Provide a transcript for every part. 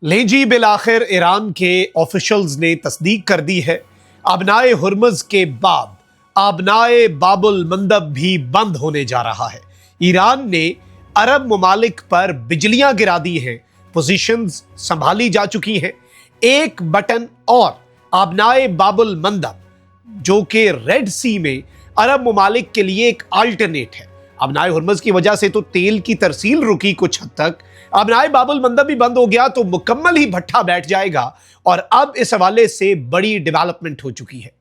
ले जी बिलाखिर ईरान के ऑफिशियल्स ने तस्दीक कर दी है, आबनाए हुर्मुज़ के बाद आबनाए बाबुल मंदब भी बंद होने जा रहा है। ईरान ने अरब ममालिक पर बिजलियां गिरा दी हैं, पोजीशंस संभाली जा चुकी हैं। एक बटन और आबनाए बाबुल मंदब जो कि रेड सी में अरब ममालिक के लिए एक अल्टरनेट है। आबनाए हुर्मुज़ की वजह से तो तेल की तरसील रुकी कुछ हद तक, आबनाए बाबुल मंदब भी बंद हो गया तो मुकम्मल ही भट्ठा बैठ जाएगा। और अब इस हवाले से बड़ी डेवलपमेंट हो चुकी है।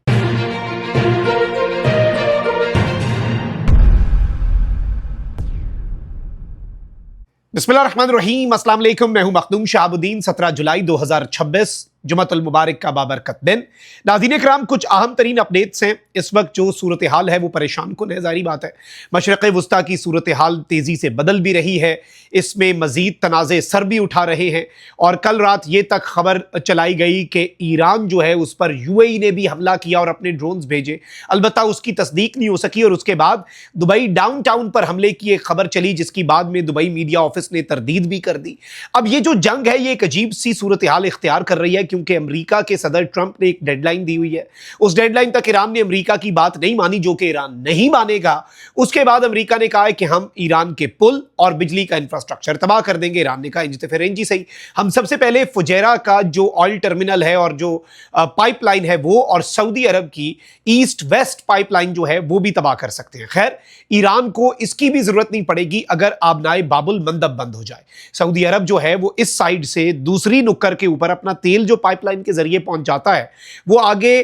बिस्मिल्लाहिर्रहमानिर्रहीम, अस्सलाम वालेकुम। मैं हूं मखदूम शहाबुद्दीन। 17 जुलाई 2026 जुमअतुल मुबारक का बाबरकत दिन। नाज़रीन किराम, कुछ अहम तरीन अपडेट्स हैं। इस वक्त जो सूरत हाल है वो परेशान कुन है, ज़ाहिर बात है। मशरक़ वुस्ता की सूरत हाल तेज़ी से बदल भी रही है, इसमें मज़ीद तनाज़े सर भी उठा रहे हैं। और कल रात ये तक खबर चलाई गई कि ईरान जो है उस पर यूएई ने भी हमला किया और अपने ड्रोन्स भेजे। अलबत्ता उसकी तस्दीक नहीं हो सकी और उसके बाद दुबई डाउनटाउन पर हमले की एक खबर चली, जिसकी बाद में दुबई मीडिया ऑफिस ने तरदीद भी कर दी। अब ये जो जंग है ये एक अजीब सी सूरत हाल इख्तियार कर रही है, क्योंकि अमेरिका के सदर ट्रंप ने एक डेडलाइन दी हुई है। उस डेडलाइन तक ईरान ने अमेरिका की बात नहीं मानी, जो कि ईरान नहीं मानेगा। उसके बाद अमेरिका ने कहा है कि हम ईरान के पुल और बिजली का इंफ्रास्ट्रक्चर तबाह कर देंगे। ईरान ने कहा इंज तो फिर इंज ही सही, हम सबसे पहले फुजैरा का जो ऑयल टर्मिनल है और जो पाइपलाइन है वो, और सऊदी अरब की ईस्ट वेस्ट पाइपलाइन जो है वो भी तबाह कर सकते हैं। खैर, ईरान को इसकी भी जरूरत नहीं पड़ेगी अगर आबनाए बाबुल मंदब बंद हो जाए। सऊदी अरब जो है वो इस साइड से दूसरी नुक्कर के ऊपर अपना तेल जो पाइपलाइन के जरिए पहुंच जाता है वो आगे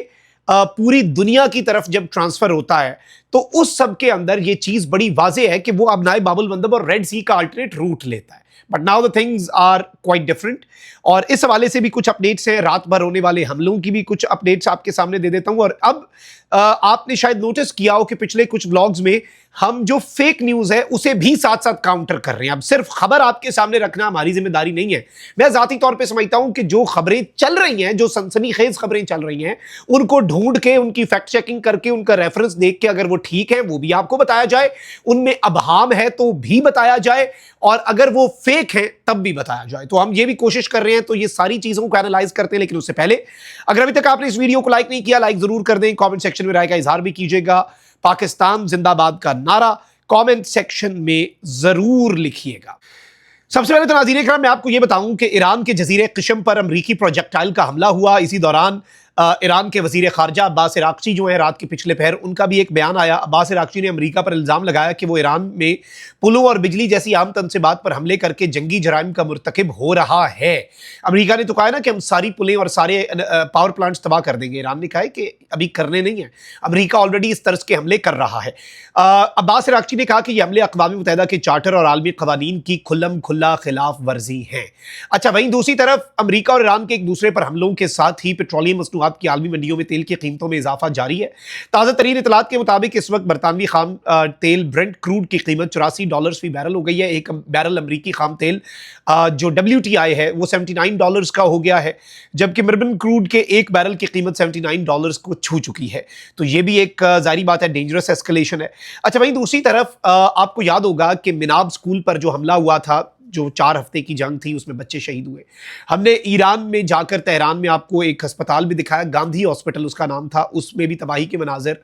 पूरी दुनिया की तरफ जब ट्रांसफर होता है तो उस सब के अंदर ये चीज बड़ी वाज़ेह है कि वो आबनाए बाबुल मंदब और रेड सी का अल्टरनेट रूट लेता है। But now the things are quite different. और इस हवाले से भी कुछ अपडेट्स हैं, रात भर होने वाले हमलों की भी कुछ अपडेट्स आपके सामने दे देता हूं। और अब आपने शायद नोटिस किया हो कि पिछले कुछ ब्लॉग्स में हम जो फेक न्यूज है उसे भी साथ साथ काउंटर कर रहे हैं। अब सिर्फ खबर आपके सामने रखना हमारी जिम्मेदारी नहीं है। मैं जाती तौर पे समझता हूं कि जो खबरें चल रही हैं, जो सनसनीखेज खबरें चल रही हैं, उनको ढूंढ के, उनकी फैक्ट चेकिंग करके, उनका रेफरेंस देख के अगर वो ठीक है वो भी आपको बताया जाए, उनमें अबहाम है तो भी बताया जाए, और अगर वो फेक है तब भी बताया जाए। तो हम ये भी कोशिश कर रहे हैं, तो ये सारी चीजों को एनालाइज करते हैं। लेकिन उससे पहले अगर अभी तक आपने इस वीडियो को लाइक नहीं किया, लाइक जरूर कर दें। कमेंट सेक्शन में राय का इजहार भी कीजिएगा। पाकिस्तान जिंदाबाद का नारा कमेंट सेक्शन में जरूर लिखिएगा। सबसे पहले तो नाज़रीन इकराम, मैं आपको यह बताऊं कि ईरान के जजीरे क़िश्म पर अमरीकी प्रोजेक्टाइल का हमला हुआ। इसी दौरान ईरान के वजीर खारजा अब्बास इराक्ची जो है, रात के पिछले पहर उनका भी एक बयान आया। अब्बास इराक्ची ने अमेरिका पर इल्ज़ाम लगाया कि वो ईरान में पुलों और बिजली जैसी आम तनसीबात पर हमले करके जंगी जराइम का मुर्तकिब हो रहा है। अमेरिका ने तो कहा है ना कि हम सारी पुलें और सारे पावर प्लांट्स तबाह कर देंगे। ईरान ने कहा है कि अभी करने नहीं है, अमेरिका ऑलरेडी इस तर्ज के हमले कर रहा है। अब्बास इराक्ची ने कहा कि ये हमले अक़वाम मुत्तहिदा के चार्टर और आलमी क़वानीन की खुल्लम खुल्ला खिलाफ वर्जी है। अच्छा, वहीं दूसरी तरफ अमेरिका और ईरान के एक दूसरे पर हमलों के साथ ही पेट्रोलियम मसनूआत की आलमी मंडियों में तेल की कीमतों में इजाफा जारी है। ताज़ा तरीन इतलात के मुताबिक इस वक्त बरतानवी खाम तेल ब्रेंट क्रूड की कीमत $84 फी बैरल हो गई है। एक बैरल अमरीकी खाम तेल जो WTI है वो $79 का हो गया है, जबकि मर्बन क्रूड के एक बैरल की कीमत $79 को छू चुकी है। तो ये भी एक जारी बात है, डेंजरस एस्केलेशन है। अच्छा, वहीं दूसरी तरफ आपको याद होगा कि मिनाब स्कूल पर जो हमला हुआ था, जो 4 हफ्ते की जंग थी, उसमें बच्चे शहीद हुए। हमने ईरान में जाकर तेहरान में आपको एक अस्पताल भी दिखाया, गांधी हॉस्पिटल उसका नाम था, उसमें भी तबाही के मनाजिर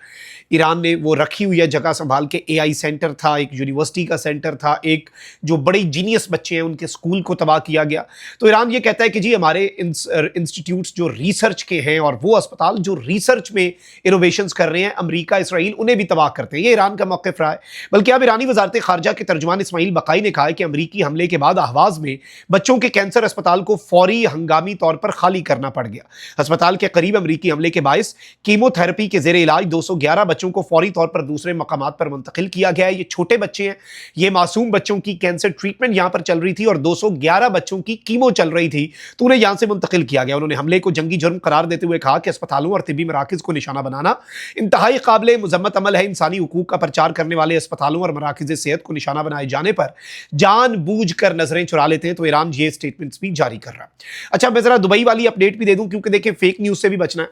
ईरान ने वो रखी हुई है जगह संभाल के। AI सेंटर था, एक यूनिवर्सिटी का सेंटर था, एक जो बड़े जीनियस बच्चे हैं उनके स्कूल को तबाह किया गया। तो ईरान ये कहता है कि जी हमारे इंस्टीट्यूट्स जो रिसर्च के हैं और वो अस्पताल जो रिसर्च में इनोवेशंस कर रहे हैं, अमेरिका इसराइल उन्हें भी तबाह करते हैं। ये ईरान का मौक़िफ़ रहा है। बल्कि अब ईरानी वज़ारत ख़ारजा के तर्जुमान इस्माइल बक़ाई ने कहा है कि अमरीकी हमले के बाद अहवाज़ में बच्चों के कैंसर अस्पताल को फौरी हंगामी तौर पर खाली करना पड़ गया। अस्पताल के करीब अमरीकी हमले के बायस कीमोथेरेपी के ज़ेरे इलाज 211 बच्चों को फौरी तौर पर दूसरे मकामात पर मुंतकिल किया गया है। ये छोटे बच्चे हैं, ये मासूम बच्चों की कैंसर ट्रीटमेंट यहां पर चल रही थी और 211 बच्चों की कीमो चल रही थी, तो उन्हें यहां से मुंतकिल किया गया। उन्होंने हमले को जंगी जुर्म करार देते हुए कहा कि अस्पतालों और तिब्बी मराकिज को निशाना बनाना इंतहाई काबिल मुज़म्मत अमल है। इंसानी हुकूक का प्रचार करने वाले अस्पतालों और मराकिज सेहत को निशाना बनाए जाने पर जानबूझकर नजरें चुरा लेते हैं। तो ईरान ये स्टेटमेंट्स भी जारी कर रहा है। अच्छा, मैं जरा दुबई वाली अपडेट भी दे दूं, क्योंकि देखिए फेक न्यूज से भी बचना है।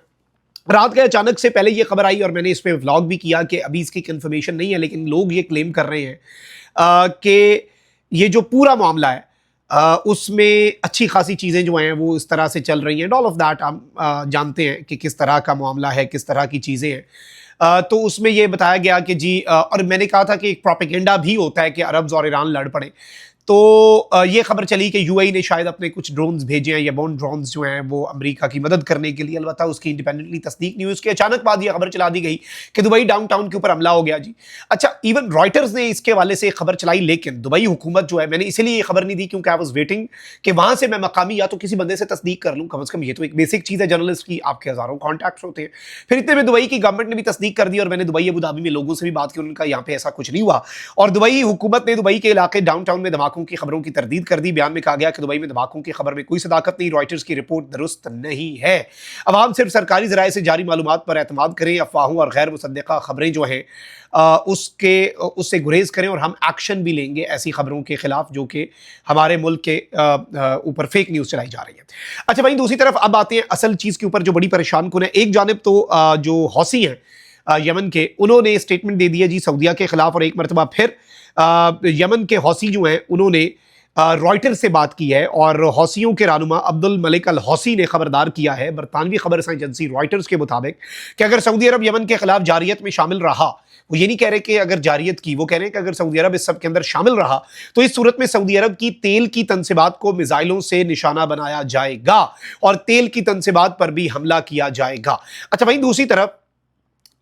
रात के अचानक से पहले ये खबर आई और मैंने इस पे व्लॉग भी किया कि अभी इसकी कंफर्मेशन नहीं है, लेकिन लोग ये क्लेम कर रहे हैं कि ये जो पूरा मामला है उसमें अच्छी खासी चीज़ें जो हैं वो इस तरह से चल रही हैं। ऑल ऑफ दैट हम जानते हैं कि किस तरह का मामला है, किस तरह की चीज़ें हैं। तो उसमें ये बताया गया कि जी और मैंने कहा था कि एक प्रोपेगेंडा भी होता है कि अरब्स और ईरान लड़ पड़े। तो ये खबर चली कि यूएई ने शायद अपने कुछ ड्रोन्स भेजे हैं या बॉन्ड ड्रोन्स जो हैं वो अमेरिका की मदद करने के लिए। अलबत्ता उसकी इंडिपेंडेंटली तस्दीक नहीं हुई। उसके अचानक बाद ये खबर चला दी गई कि दुबई डाउनटाउन के ऊपर हमला हो गया जी। अच्छा, इवन रॉयटर्स ने इसके हवाले से खबर चलाई, लेकिन दुबई हुकूमत जो है, मैंने इसीलिए ये खबर नहीं दी क्योंकि आई वाज वेटिंग कि वहां से मैं मकामी या तो किसी बंदे से तस्दीक कर लूं। कम से कम ये तो एक बेसिक चीज़ है जर्नलिस्ट की, आपके हज़ारों कॉन्टैक्ट्स होते हैं। फिर इतने में दुबई की गवर्नमेंट ने भी तस्दीक कर दी और मैंने दुबई अबू धाबी में लोगों से भी बात की, उनका यहाँ पे ऐसा कुछ नहीं हुआ। और दुबई हुकूमत ने दुबई के इलाके डाउनटाउन में धमाकों की खबरों की तरदीद कर दी। बयान में कहा गया कि दुबई में धमाकों की खबर में कोई सदाकत नहीं, रॉयटर्स की रिपोर्ट दुरुस्त नहीं है। अवाम सिर्फ सरकारी ज़राए से जारी मालूमात पर एतमाद करें, अफवाहों और गैर मुसद्दक़ा खबरें जो हैं उससे गुरेज करें और हम एक्शन भी लेंगे ऐसी खबरों के खिलाफ जो कि हमारे मुल्क के ऊपर फेक न्यूज़ चलाई जा रही है। अच्छा भाई, दूसरी तरफ अब आते हैं असल चीज़ के ऊपर जो बड़ी परेशान कुन है। एक जानिब तो जो हौसी हैं यमन के, उन्होंने स्टेटमेंट दे दिया जी सऊदीया के खिलाफ, और एक मरतबा फिर यमन के हौसी जो हैं उन्होंने रॉयटर से बात की है और हौसियों के रानुमा अब्दुल मलिक अल हौसी ने खबरदार किया है बरतानवी खबर एजेंसी रॉयटर्स के मुताबिक कि अगर सऊदी अरब यमन के खिलाफ जारियत में शामिल रहा, वो ये नहीं कह रहे कि अगर जारियत की, वो कह रहे हैं कि अगर सऊदी अरब इस सब के अंदर शामिल रहा तो इस सूरत में सऊदी अरब की तेल की तनसीबात को मिसाइलों से निशाना बनाया जाएगा और तेल की तनसीबात पर भी हमला किया जाएगा। अच्छा भाई, दूसरी तरफ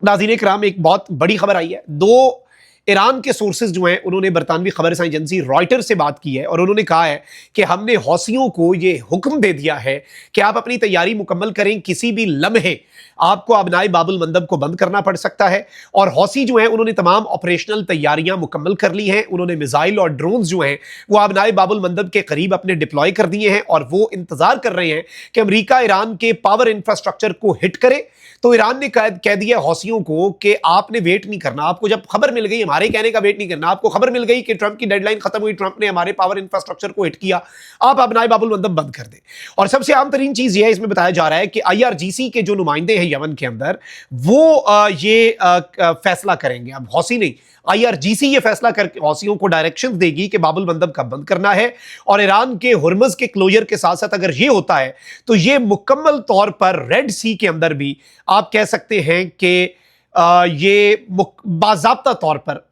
नाज़रीन किराम एक बहुत बड़ी खबर आई है। दो ईरान के सोर्सेज जो हैं उन्होंने बरतानवी खबर एजेंसी रॉयटर से बात की है और उन्होंने कहा है कि हमने हौसियों को ये हुक्म दे दिया है कि आप अपनी तैयारी मुकम्मल करें, किसी भी लम्हे आपको अबनाए बाबुल मंदब को बंद करना पड़ सकता है। और हौसी जो हैं उन्होंने तमाम ऑपरेशनल तैयारियां मुकम्मल कर ली हैं। उन्होंने मिसाइल और ड्रोन्स जो हैं वो अबनाए बाबुल मंदब के करीब अपने डिप्लॉय कर दिए हैं और वो इंतजार कर रहे हैं कि अमेरिका ईरान के पावर इंफ्रास्ट्रक्चर को हिट करे। तो ईरान ने कह दिया हौसियों को कि आपने वेट नहीं करना, आपको जब खबर मिल गई, हमारे कहने का वेट नहीं करना, आपको खबर मिल गई कि ट्रंप की डेडलाइन खत्म हुई, ट्रंप ने हमारे पावर इंफ्रास्ट्रक्चर को हिट किया, आप अबनाए बाबुल मंदब बंद कर दें। और सबसे आम तरीन चीज यह है, इसमें बताया जा रहा है कि IRGC के जो नुमाइंदे हैं यमन के अंदर वो ये फैसला करेंगे। अब हौसी नहीं, IRGC ये फैसला करके हौसियों को डायरेक्शन देगी कि बाबुल मंदब कब बंद करना है। और ईरान के हुर्मुज के क्लोजर के साथ साथ अगर ये होता है तो ये मुकम्मल तौर पर रेड सी के अंदर भी आप कह सकते हैं कि ये बाज़ाब्ता तौर पर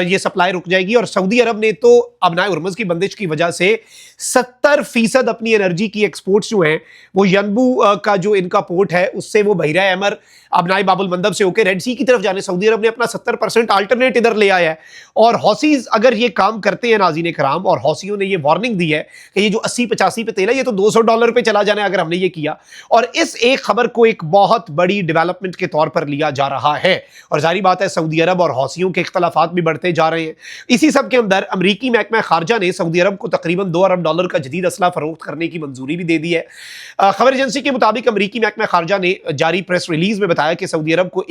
ये सप्लाई रुक जाएगी। और सऊदी अरब ने तो अबनाए हुर्मुज की बंदिश की वजह से 70% अपनी एनर्जी की एक्सपोर्ट्स जो हैं वो यनबू का जो इनका पोर्ट है उससे वो बहिरा अहमर अबनाए बाबुल मंदब से होकर रेड सी की तरफ जाने, सऊदी अरब ने अपना 70% अल्टरनेट इधर ले आया है। और हौसीज अगर ये काम करते हैं नाज़रीन कराम, और हौसियों ने ये वार्निंग दी है कि ये जो 80-85 पे तेल है ये तो $200 पे चला जाना है अगर हमने ये किया। और इस एक खबर को एक बहुत बड़ी डेवलपमेंट के तौर पर लिया जा रहा है और जारी बात है सऊदी अरब और हौसियों के इख्तलाफात भी बढ़ते जा रहे हैं। इसी सब के अंदर अमरीकी महकमा खारजा ने सऊदी अरब को तकरीबन $2 अरब का जदीद असला फरोख्त करने की मंजूरी भी दे दी है। खबर एजेंसी के मुताबिक अमरीकी महकमा खारजा ने जारी प्रेस रिलीज में बताया कि सऊदी अरब को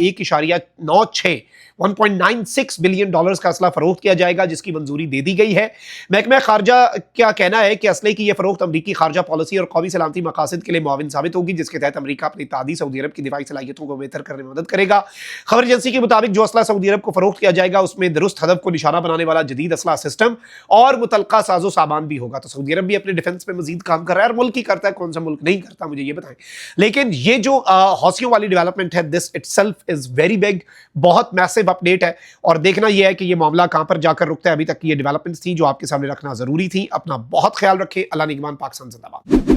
1.96 बिलियन डॉलर्स का असला फरोख्त किया जाएगा, जिसकी मंजूरी दे दी गई है। महकमा खारजा क्या कहना है कि असले की यह फरोख्त अमरीकी खारजा पॉलिसी और कौमी सलामती मकासद के लिए मुआविन साबित होगी, जिसके तहत अमरीका अपनी इत्तेहादी सऊदी अरब की दिफाई सलाहियतों को बेहतर करने में मदद करेगा। खबर एजेंसी के मुताबिक जो असला सऊदी अरब को फरोख्त किया जाएगा उसमें दुरुस्त हदफ को निशाना बनाने वाला जदीद असला सिस्टम और मुतलका साजो सामान भी होगा। तो सऊदी अरब भी अपने डिफेंस में मजीद काम कर रहा है और मुल्क ही करता है, कौन सा मुल्क नहीं करता, मुझे ये बताएं। लेकिन ये जो हौसियों वाली डेवलपमेंट है, this itself is very big, बहुत मैसिव अपडेट है और देखना यह है कि ये मामला कहां पर जाकर रुकता है। अभी तक ये डेवलपमेंट्स थी जो आपके सामने रखना जरूरी थी। अपना बहुत ख्याल रखें। अल्लाह निगहबान, पाकिस्तान जिंदाबाद।